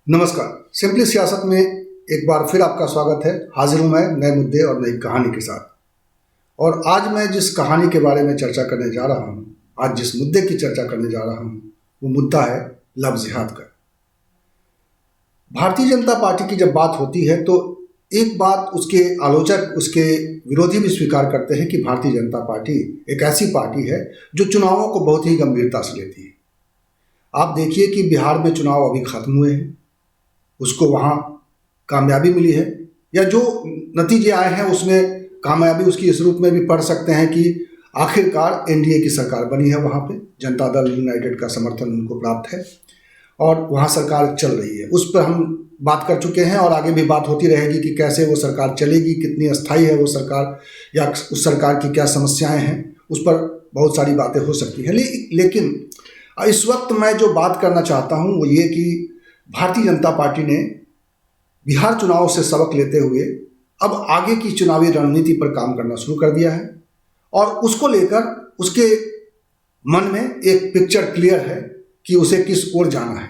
नमस्कार। सिंपली सियासत में एक बार फिर आपका स्वागत है। हाजिर हूं मैं नए मुद्दे और नई कहानी के साथ। और आज मैं जिस कहानी के बारे में चर्चा करने जा रहा हूं, आज जिस मुद्दे की चर्चा करने जा रहा हूं, वो मुद्दा है लव जिहाद का। भारतीय जनता पार्टी की जब बात होती है तो एक बात उसके आलोचक, उसके विरोधी भी स्वीकार करते हैं कि भारतीय जनता पार्टी एक ऐसी पार्टी है जो चुनावों को बहुत ही गंभीरता से लेती है। आप देखिए कि बिहार में चुनाव अभी खत्म हुए हैं, उसको वहाँ कामयाबी मिली है, या जो नतीजे आए हैं उसमें कामयाबी उसकी इस रूप में भी पढ़ सकते हैं कि आखिरकार एनडीए की सरकार बनी है। वहाँ पे जनता दल यूनाइटेड का समर्थन उनको प्राप्त है और वहाँ सरकार चल रही है। उस पर हम बात कर चुके हैं और आगे भी बात होती रहेगी कि कैसे वो सरकार चलेगी, कितनी अस्थायी है वो सरकार, या उस सरकार की क्या समस्याएं हैं, उस पर बहुत सारी बातें हो सकती हैं। लेकिन इस वक्त मैं जो बात करना चाहता हूँ वो ये कि भारतीय जनता पार्टी ने बिहार चुनाव से सबक लेते हुए अब आगे की चुनावी रणनीति पर काम करना शुरू कर दिया है और उसको लेकर उसके मन में एक पिक्चर क्लियर है कि उसे किस ओर जाना है।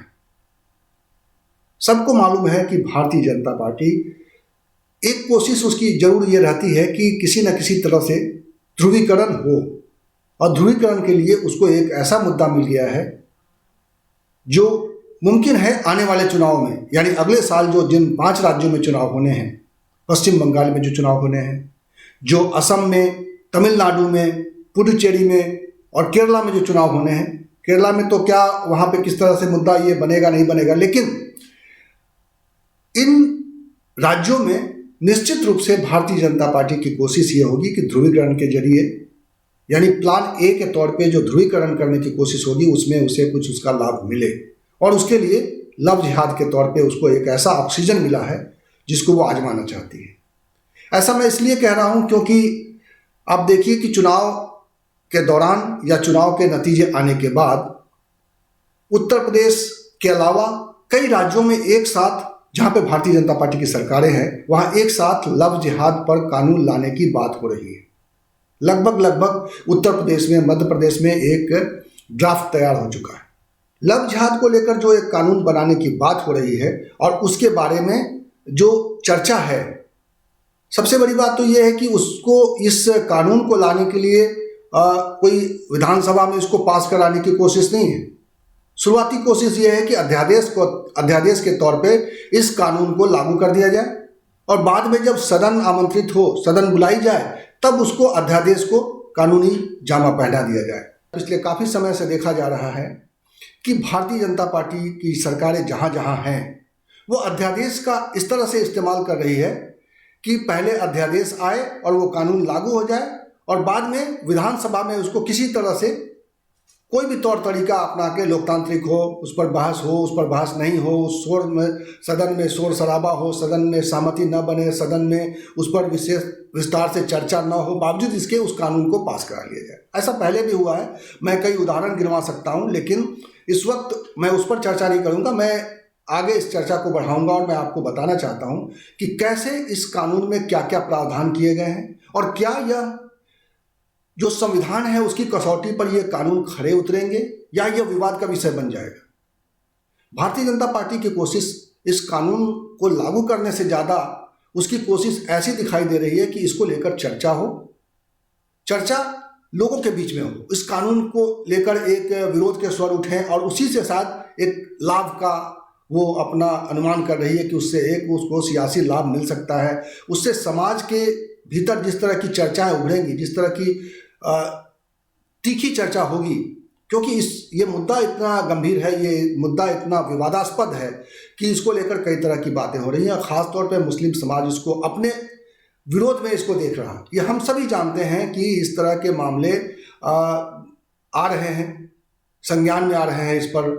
सबको मालूम है कि भारतीय जनता पार्टी एक कोशिश उसकी जरूर ये रहती है कि किसी न किसी तरह से ध्रुवीकरण हो, और ध्रुवीकरण के लिए उसको एक ऐसा मुद्दा मिल गया है जो मुमकिन है आने वाले चुनाव में, यानी अगले साल जो जिन 5 राज्यों में चुनाव होने हैं, पश्चिम बंगाल में जो चुनाव होने हैं, जो असम में, तमिलनाडु में, पुडुचेरी में और केरला में जो चुनाव होने हैं। केरला में तो क्या वहाँ पे किस तरह से मुद्दा ये बनेगा नहीं बनेगा, लेकिन इन राज्यों में निश्चित रूप से भारतीय जनता पार्टी की कोशिश ये होगी कि ध्रुवीकरण के जरिए, यानी प्लान ए के तौर पे जो ध्रुवीकरण करने की कोशिश होगी उसमें उसे कुछ उसका लाभ मिले, और उसके लिए लव जिहाद के तौर पे उसको एक ऐसा ऑक्सीजन मिला है जिसको वो आजमाना चाहती है। ऐसा मैं इसलिए कह रहा हूं क्योंकि आप देखिए कि चुनाव के दौरान या चुनाव के नतीजे आने के बाद उत्तर प्रदेश के अलावा कई राज्यों में एक साथ, जहां पे भारतीय जनता पार्टी की सरकारें हैं, वहां एक साथ लव जिहाद पर कानून लाने की बात हो रही है। लगभग उत्तर प्रदेश में, मध्य प्रदेश में एक ड्राफ्ट तैयार हो चुका है। लव जिहाद को लेकर जो एक कानून बनाने की बात हो रही है और उसके बारे में जो चर्चा है, सबसे बड़ी बात तो यह है कि उसको, इस कानून को लाने के लिए कोई विधानसभा में इसको पास कराने की कोशिश नहीं है। शुरुआती कोशिश यह है कि अध्यादेश के तौर पे इस कानून को लागू कर दिया जाए और बाद में जब सदन आमंत्रित हो, सदन बुलाई जाए, तब उसको अध्यादेश को कानूनी जामा पहना दिया जाए। पिछले काफ़ी समय से देखा जा रहा है कि भारतीय जनता पार्टी की सरकारें जहाँ जहाँ हैं वो अध्यादेश का इस तरह से इस्तेमाल कर रही है कि पहले अध्यादेश आए और वो कानून लागू हो जाए और बाद में विधानसभा में उसको किसी तरह से कोई भी तौर तरीका अपना के, लोकतांत्रिक हो, उस पर बहस नहीं हो, शोर में, सदन में शोर शराबा हो, सदन में सहमति न बने, सदन में उस पर विशेष विस्तार से चर्चा न हो, बावजूद इसके उस कानून को पास करा लिया जाए। ऐसा पहले भी हुआ है, मैं कई उदाहरण गिनवा सकता हूँ, लेकिन इस वक्त मैं उस पर चर्चा नहीं करूँगा। मैं आगे इस चर्चा को बढ़ाऊंगा और मैं आपको बताना चाहता हूँ कि कैसे इस कानून में क्या क्या प्रावधान किए गए हैं और क्या यह जो संविधान है उसकी कसौटी पर यह कानून खरे उतरेंगे या यह विवाद का विषय बन जाएगा। भारतीय जनता पार्टी की कोशिश इस कानून को लागू करने से ज़्यादा उसकी कोशिश ऐसी दिखाई दे रही है कि इसको लेकर चर्चा हो, चर्चा लोगों के बीच में हो, इस कानून को लेकर एक विरोध के स्वर उठें और उसी से साथ एक लाभ का वो अपना अनुमान कर रही है कि उससे एक उसको सियासी लाभ मिल सकता है। उससे समाज के भीतर जिस तरह की चर्चाएं उभरेंगी, जिस तरह की तीखी चर्चा होगी, क्योंकि ये मुद्दा इतना गंभीर है, ये मुद्दा इतना विवादास्पद है कि इसको लेकर कई तरह की बातें हो रही हैं। खासतौर पर मुस्लिम समाज इसको अपने विरोध में इसको देख रहा है। ये हम सभी जानते हैं कि इस तरह के मामले आ रहे हैं, संज्ञान में आ रहे हैं। इस पर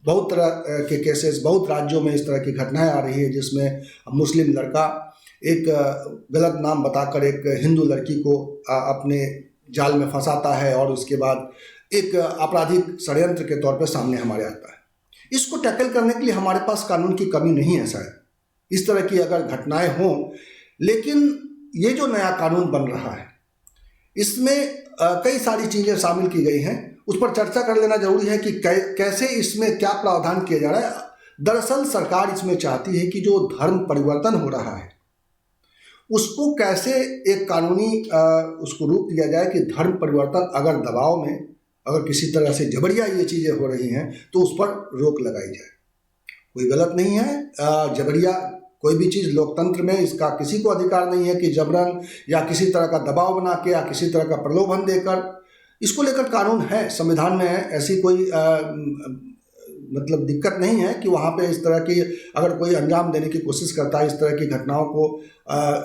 बहुत तरह के केसेस, बहुत राज्यों में इस तरह की घटनाएं आ रही है जिसमें मुस्लिम लड़का एक गलत नाम बताकर एक हिंदू लड़की को अपने जाल में फंसाता है और उसके बाद एक आपराधिक षड्यंत्र के तौर पर सामने हमारे आता है। इसको टैकल करने के लिए हमारे पास कानून की कमी नहीं है शायद, इस तरह की अगर घटनाएं हों, लेकिन ये जो नया कानून बन रहा है इसमें कई सारी चीज़ें शामिल की गई हैं। उस पर चर्चा कर लेना जरूरी है कि कैसे इसमें क्या प्रावधान किया जा रहा है। दरअसल सरकार इसमें चाहती है कि जो धर्म परिवर्तन हो रहा है उसको कैसे एक कानूनी उसको रूप दिया जाए कि धर्म परिवर्तन अगर दबाव में, अगर किसी तरह से जबरिया ये चीज़ें हो रही हैं तो उस पर रोक लगाई जाए। कोई गलत नहीं है जबरिया कोई भी चीज़ लोकतंत्र में इसका किसी को अधिकार नहीं है कि जबरन या किसी तरह का दबाव बना के या किसी तरह का प्रलोभन देकर, इसको लेकर कानून है, संविधान में है, ऐसी कोई मतलब दिक्कत नहीं है कि वहाँ पे इस तरह की अगर कोई अंजाम देने की कोशिश करता है, इस तरह की घटनाओं को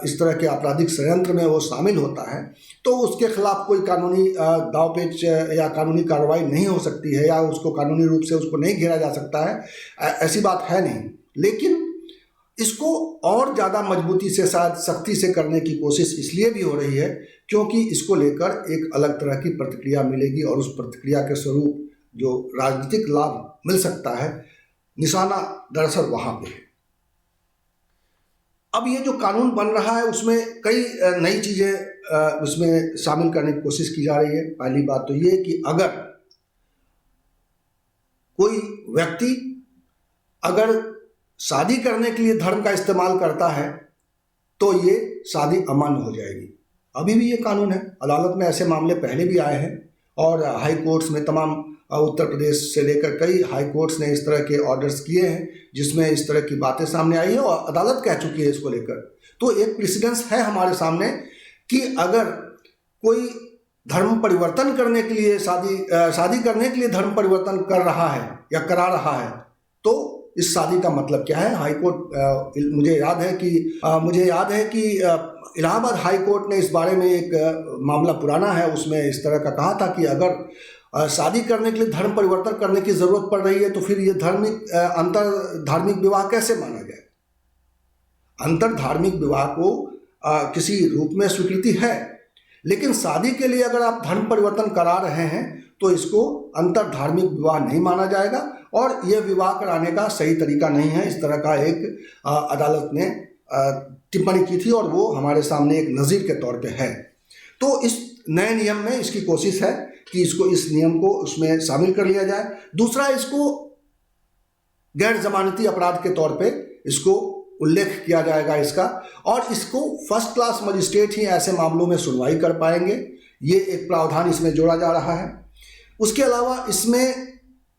इस तरह के आपराधिक षड्यंत्र में वो शामिल होता है तो उसके खिलाफ कोई कानूनी दावपेच या कानूनी कार्रवाई नहीं हो सकती है या उसको कानूनी रूप से उसको नहीं घेरा जा सकता है, ऐसी बात है नहीं। लेकिन इसको और ज़्यादा मजबूती से, शायद सख्ती से करने की कोशिश इसलिए भी हो रही है क्योंकि इसको लेकर एक अलग तरह की प्रतिक्रिया मिलेगी और उस प्रतिक्रिया के स्वरूप जो राजनीतिक लाभ मिल सकता है, निशाना दरअसल वहाँ पे है। अब ये जो कानून बन रहा है उसमें कई नई चीज़ें उसमें शामिल करने की कोशिश की जा रही है। पहली बात तो ये कि अगर कोई व्यक्ति अगर शादी करने के लिए धर्म का इस्तेमाल करता है तो ये शादी अमान्य हो जाएगी। अभी भी ये कानून है, अदालत में ऐसे मामले पहले भी आए हैं और हाई कोर्ट्स में तमाम उत्तर प्रदेश से लेकर कई हाई कोर्ट्स ने इस तरह के ऑर्डर्स किए हैं जिसमें इस तरह की बातें सामने आई है और अदालत कह चुकी है इसको लेकर। तो एक प्रेसिडेंस है हमारे सामने कि अगर कोई धर्म परिवर्तन करने के लिए शादी करने के लिए धर्म परिवर्तन कर रहा है या करा रहा है तो इस शादी का मतलब क्या है। हाई कोर्ट मुझे याद है कि इलाहाबाद हाई कोर्ट ने इस बारे में एक मामला पुराना है उसमें इस तरह का कहा था कि अगर शादी करने के लिए धर्म परिवर्तन करने की जरूरत पड़ रही है तो फिर ये अंतर धार्मिक विवाह कैसे माना जाए। अंतर धार्मिक विवाह को किसी रूप में स्वीकृति है, लेकिन शादी के लिए अगर आप धर्म परिवर्तन करा रहे हैं तो इसको अंतर धार्मिक विवाह नहीं माना जाएगा और यह विवाह कराने का सही तरीका नहीं है। इस तरह का एक अदालत ने टिप्पणी की थी और वो हमारे सामने एक नज़ीर के तौर पे है। तो इस नए नियम में इसकी कोशिश है कि इसको इस नियम को उसमें शामिल कर लिया जाए। दूसरा, इसको गैर जमानती अपराध के तौर पे इसको उल्लेख किया जाएगा इसका, और इसको फर्स्ट क्लास मजिस्ट्रेट ही ऐसे मामलों में सुनवाई कर पाएंगे। ये एक प्रावधान इसमें जोड़ा जा रहा है। उसके अलावा इसमें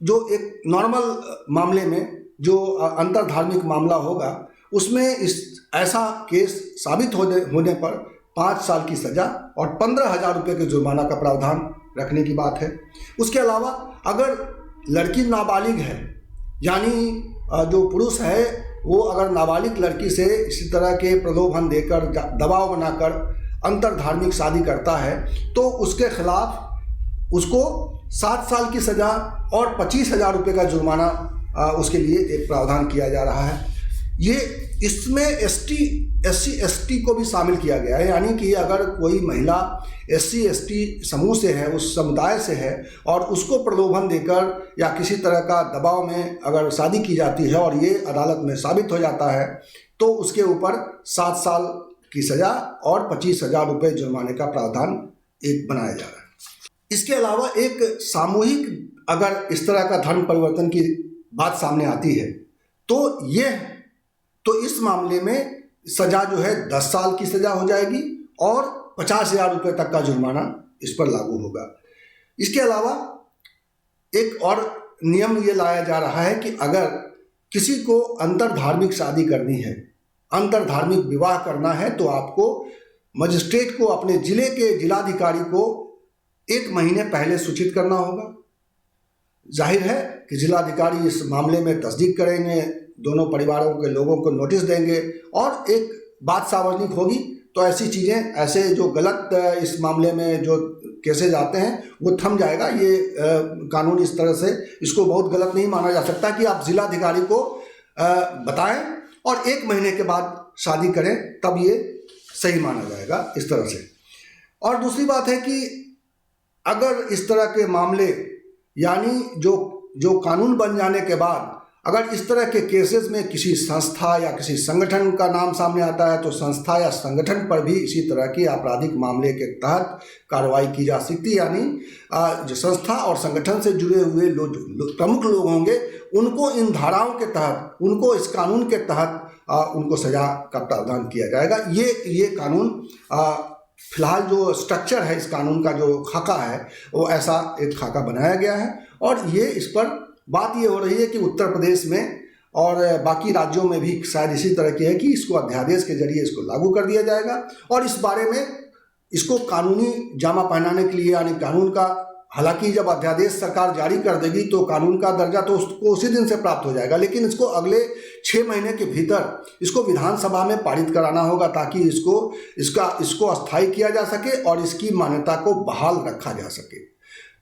जो एक नॉर्मल मामले में जो अंतर धार्मिक मामला होगा उसमें ऐसा केस साबित होने पर 5 साल की सज़ा और 15,000 रुपये के जुर्माना का प्रावधान रखने की बात है। उसके अलावा अगर लड़की नाबालिग है, यानी जो पुरुष है वो अगर नाबालिग लड़की से इसी तरह के प्रलोभन देकर दबाव बनाकर अंतर धार्मिक शादी करता है तो उसके खिलाफ उसको 7 साल की सज़ा और 25,000 रुपये का जुर्माना उसके लिए एक प्रावधान किया जा रहा है। ये इसमें SC/ST को भी शामिल किया गया है, यानी कि अगर कोई महिला SC/ST समूह से है, उस समुदाय से है और उसको प्रलोभन देकर या किसी तरह का दबाव में अगर शादी की जाती है और ये अदालत में साबित हो जाता है तो उसके ऊपर 7 साल की सज़ा और 25,000 रुपये जुर्माने का प्रावधान एक बनाया जा रहा है। इसके अलावा एक सामूहिक अगर इस तरह का धर्म परिवर्तन की बात सामने आती है तो इस मामले में सज़ा जो है 10 साल की सज़ा हो जाएगी और 50,000 रुपये तक का जुर्माना इस पर लागू होगा। इसके अलावा एक और नियम ये लाया जा रहा है कि अगर किसी को अंतर धार्मिक शादी करनी है, अंतर धार्मिक विवाह करना है तो आपको मजिस्ट्रेट को, अपने जिले के जिलाधिकारी को 1 महीने पहले सूचित करना होगा। जाहिर है कि जिलाधिकारी इस मामले में तस्दीक करेंगे, दोनों परिवारों के लोगों को नोटिस देंगे और एक बात सार्वजनिक होगी तो ऐसी चीज़ें, ऐसे जो गलत इस मामले में जो केसेज आते हैं वो थम जाएगा। ये कानून इस तरह से इसको बहुत गलत नहीं माना जा सकता कि आप जिलाधिकारी को बताएं और 1 महीने के बाद शादी करें, तब ये सही माना जाएगा इस तरह से। और दूसरी बात है कि अगर इस तरह के मामले, यानी जो कानून बन जाने के बाद अगर इस तरह के केसेस में किसी संस्था या किसी संगठन का नाम सामने आता है तो संस्था या संगठन पर भी इसी तरह की आपराधिक मामले के तहत कार्रवाई की जा सकती है। यानी जो संस्था और संगठन से जुड़े हुए प्रमुख लोग होंगे उनको इन धाराओं के तहत, उनको इस कानून के तहत उनको सजा का प्रावधान किया जाएगा। ये कानून फिलहाल जो स्ट्रक्चर है, इस कानून का जो खाका है, वो ऐसा एक खाका बनाया गया है। और ये इस पर बात ये हो रही है कि उत्तर प्रदेश में और बाकी राज्यों में भी शायद इसी तरह की है कि इसको अध्यादेश के जरिए इसको लागू कर दिया जाएगा। और इस बारे में इसको कानूनी जामा पहनाने के लिए, यानी कानून का, हालांकि जब अध्यादेश सरकार जारी कर देगी तो कानून का दर्जा तो उसको उसी दिन से प्राप्त हो जाएगा, लेकिन इसको अगले 6 महीने के भीतर इसको विधानसभा में पारित कराना होगा ताकि इसको अस्थायी किया जा सके और इसकी मान्यता को बहाल रखा जा सके।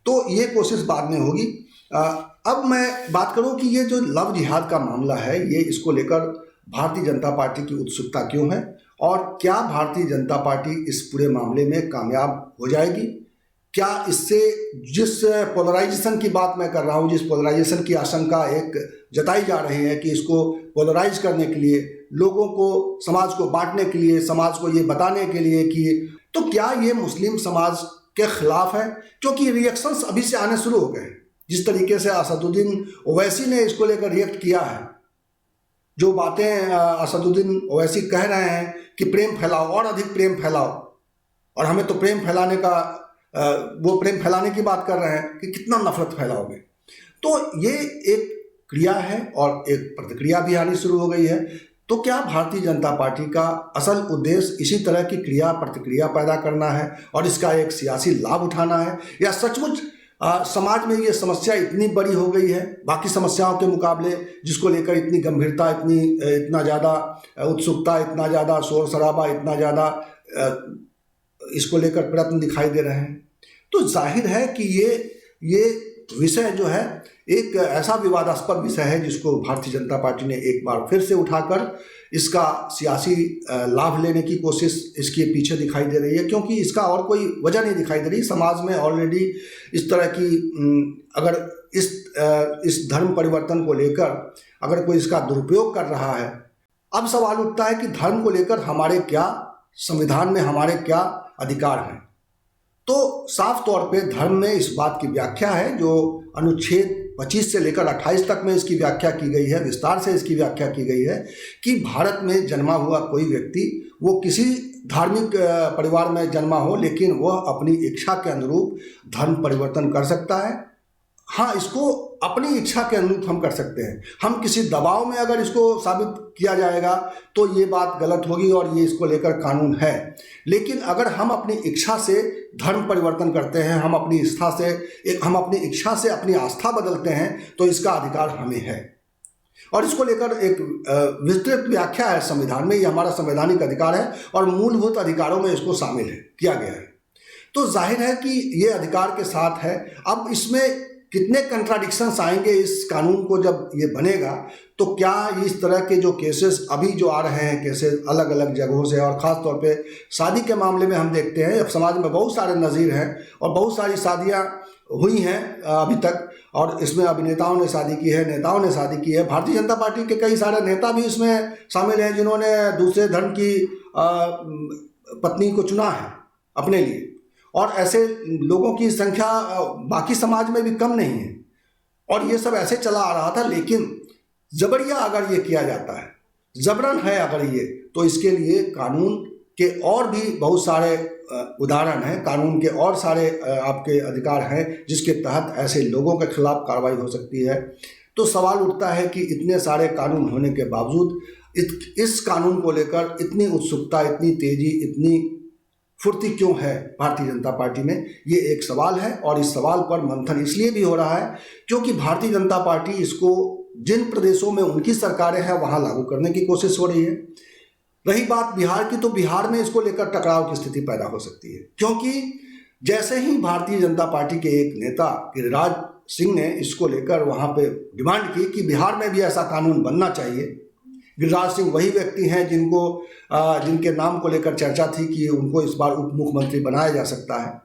तो ये कोशिश बाद में होगी। अब मैं बात करूं कि ये जो लव जिहाद का मामला है, ये इसको लेकर भारतीय जनता पार्टी की उत्सुकता क्यों है और क्या भारतीय जनता पार्टी इस पूरे मामले में कामयाब हो जाएगी? क्या इससे जिस पोलराइजेशन की बात मैं कर रहा हूँ, जिस पोलराइजेशन की आशंका एक जताई जा रही है कि इसको पोलराइज करने के लिए, लोगों को, समाज को बांटने के लिए, समाज को ये बताने के लिए कि, तो क्या ये मुस्लिम समाज के खिलाफ है? क्योंकि रिएक्शंस अभी से आने शुरू हो गए हैं। जिस तरीके से असदुद्दीन ओवैसी ने इसको लेकर रिएक्ट किया है, जो बातें असदुद्दीन ओवैसी कह रहे हैं कि प्रेम फैलाओ और अधिक प्रेम फैलाओ, और हमें तो प्रेम फैलाने का, वो प्रेम फैलाने की बात कर रहे हैं कि कितना नफरत फैलाओगे। तो ये एक क्रिया है और एक प्रतिक्रिया भी आनी शुरू हो गई है। तो क्या भारतीय जनता पार्टी का असल उद्देश्य इसी तरह की क्रिया प्रतिक्रिया पैदा करना है और इसका एक सियासी लाभ उठाना है, या सचमुच समाज में ये समस्या इतनी बड़ी हो गई है बाकी समस्याओं के मुकाबले, जिसको लेकर इतनी गंभीरता, इतना ज़्यादा उत्सुकता, इतना ज़्यादा शोर शराबा, इतना ज़्यादा इसको लेकर प्रयत्न दिखाई दे रहे हैं? तो जाहिर है कि ये विषय जो है एक ऐसा विवादास्पद विषय है जिसको भारतीय जनता पार्टी ने एक बार फिर से उठाकर इसका सियासी लाभ लेने की कोशिश इसके पीछे दिखाई दे रही है, क्योंकि इसका और कोई वजह नहीं दिखाई दे रही। समाज में ऑलरेडी इस तरह की, अगर इस धर्म परिवर्तन को लेकर अगर कोई इसका दुरुपयोग कर रहा है, अब सवाल उठता है कि धर्म को लेकर हमारे क्या, संविधान में हमारे क्या अधिकार हैं। तो साफ तौर पे धर्म में इस बात की व्याख्या है, जो अनुच्छेद 25 से लेकर 28 तक में इसकी व्याख्या की गई है, विस्तार से इसकी व्याख्या की गई है कि भारत में जन्मा हुआ कोई व्यक्ति, वो किसी धार्मिक परिवार में जन्मा हो, लेकिन वह अपनी इच्छा के अनुरूप धर्म परिवर्तन कर सकता है। हाँ, इसको अपनी इच्छा के अनुरूप हम कर सकते हैं। हम किसी दबाव में अगर इसको साबित किया जाएगा तो ये बात गलत होगी और ये इसको लेकर कानून है। लेकिन अगर हम अपनी इच्छा से धर्म परिवर्तन करते हैं, हम अपनी इच्छा से अपनी आस्था बदलते हैं, तो इसका अधिकार हमें है। और इसको लेकर एक विस्तृत व्याख्या है संविधान में, ये हमारा संवैधानिक अधिकार है और मूलभूत अधिकारों में इसको शामिल किया गया है। तो जाहिर है कि ये अधिकार के साथ है। अब इसमें कितने कंट्राडिक्शंस आएंगे इस कानून को जब ये बनेगा, तो क्या इस तरह के जो केसेस अभी जो आ रहे हैं, केसेस अलग अलग जगहों से, और ख़ास तौर पे शादी के मामले में हम देखते हैं अब समाज में बहुत सारे नज़ीर हैं और बहुत सारी शादियां हुई हैं अभी तक, और इसमें अभिनेताओं ने शादी की है, नेताओं ने शादी की है। भारतीय जनता पार्टी के कई सारे नेता भी इसमें शामिल हैं जिन्होंने दूसरे धर्म की पत्नी को चुना है अपने लिए, और ऐसे लोगों की संख्या बाकी समाज में भी कम नहीं है। और ये सब ऐसे चला आ रहा था, लेकिन जबरिया अगर ये किया जाता है, जबरन है अगर ये, तो इसके लिए कानून के और भी बहुत सारे उदाहरण हैं, कानून के और सारे आपके अधिकार हैं जिसके तहत ऐसे लोगों के खिलाफ कार्रवाई हो सकती है। तो सवाल उठता है कि इतने सारे कानून होने के बावजूद इस कानून को लेकर इतनी उत्सुकता, इतनी तेजी, इतनी फुर्ती क्यों है भारतीय जनता पार्टी में? ये एक सवाल है, और इस सवाल पर मंथन इसलिए भी हो रहा है क्योंकि भारतीय जनता पार्टी इसको जिन प्रदेशों में उनकी सरकारें हैं वहाँ लागू करने की कोशिश हो रही है। रही बात बिहार की, तो बिहार में इसको लेकर टकराव की स्थिति पैदा हो सकती है, क्योंकि जैसे ही भारतीय जनता पार्टी के एक नेता गिरिराज सिंह ने इसको लेकर वहाँ पे डिमांड की कि बिहार में भी ऐसा कानून बनना चाहिए। गिरिराज सिंह वही व्यक्ति हैं जिनके नाम को लेकर चर्चा थी कि उनको इस बार उप मुख्यमंत्री बनाया जा सकता है,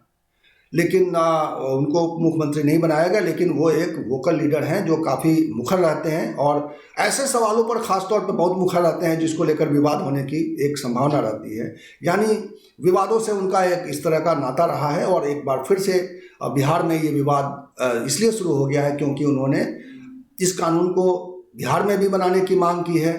लेकिन उनको उप मुख्यमंत्री नहीं बनाया गया। लेकिन वो एक वोकल लीडर हैं जो काफ़ी मुखर रहते हैं और ऐसे सवालों पर ख़ास तौर पर बहुत मुखर रहते हैं जिसको लेकर विवाद होने की एक संभावना रहती है। यानी विवादों से उनका एक इस तरह का नाता रहा है, और एक बार फिर से बिहार में ये विवाद इसलिए शुरू हो गया है क्योंकि उन्होंने इस कानून को बिहार में भी बनाने की मांग की है,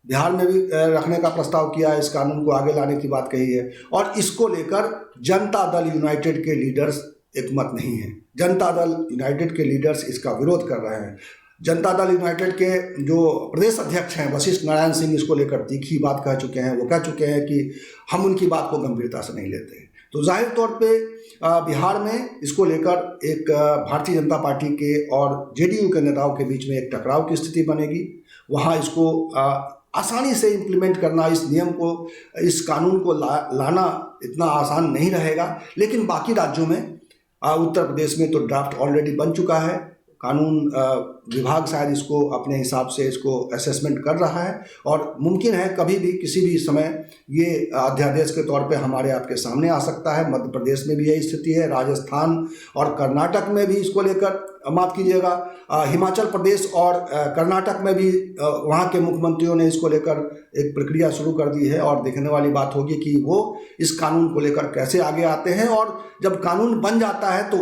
बिहार में भी रखने का प्रस्ताव किया है, इस कानून को आगे लाने की बात कही है। और इसको लेकर जनता दल यूनाइटेड के लीडर्स एकमत नहीं है। जनता दल यूनाइटेड के लीडर्स इसका विरोध कर रहे हैं। जनता दल यूनाइटेड के जो प्रदेश अध्यक्ष हैं वशिष्ठ नारायण सिंह इसको लेकर तीखी बात कह चुके हैं। वो कह चुके हैं कि हम उनकी बात को गंभीरता से नहीं लेते। तो जाहिर तौर पे बिहार में इसको लेकर एक भारतीय जनता पार्टी के और जेडीयू के नेताओं के बीच में एक टकराव की स्थिति बनेगी। वहाँ इसको आसानी से इम्प्लीमेंट करना, इस नियम को, इस कानून को लाना इतना आसान नहीं रहेगा। लेकिन बाकी राज्यों में, उत्तर प्रदेश में तो ड्राफ्ट ऑलरेडी बन चुका है। कानून विभाग शायद इसको अपने हिसाब से इसको असेसमेंट कर रहा है और मुमकिन है कभी भी किसी भी समय ये अध्यादेश के तौर पे हमारे आपके सामने आ सकता है। मध्य प्रदेश में भी यही स्थिति है, राजस्थान और कर्नाटक में भी इसको लेकर, माफ़ कीजिएगा, हिमाचल प्रदेश और कर्नाटक में भी वहाँ के मुख्यमंत्रियों ने इसको लेकर एक प्रक्रिया शुरू कर दी है। और देखने वाली बात होगी कि वो इस कानून को लेकर कैसे आगे आते हैं। और जब कानून बन जाता है तो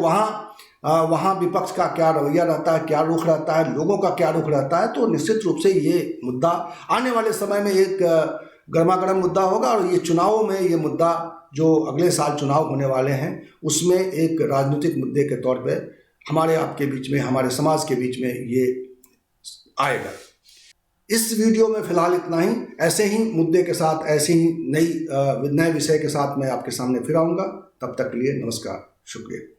वहाँ विपक्ष का क्या रवैया रहता है, क्या रुख रहता है, लोगों का क्या रुख रहता है। तो निश्चित रूप से ये मुद्दा आने वाले समय में एक गर्मागर्म मुद्दा होगा। और ये चुनावों में ये मुद्दा, जो अगले साल चुनाव होने वाले हैं, उसमें एक राजनीतिक मुद्दे के तौर पे हमारे आपके बीच में, हमारे समाज के बीच में ये आएगा। इस वीडियो में फिलहाल इतना ही। ऐसे ही मुद्दे के साथ, ऐसे ही नए विषय के साथ मैं आपके सामने फिर आऊँगा। तब तक के लिए नमस्कार, शुक्रिया।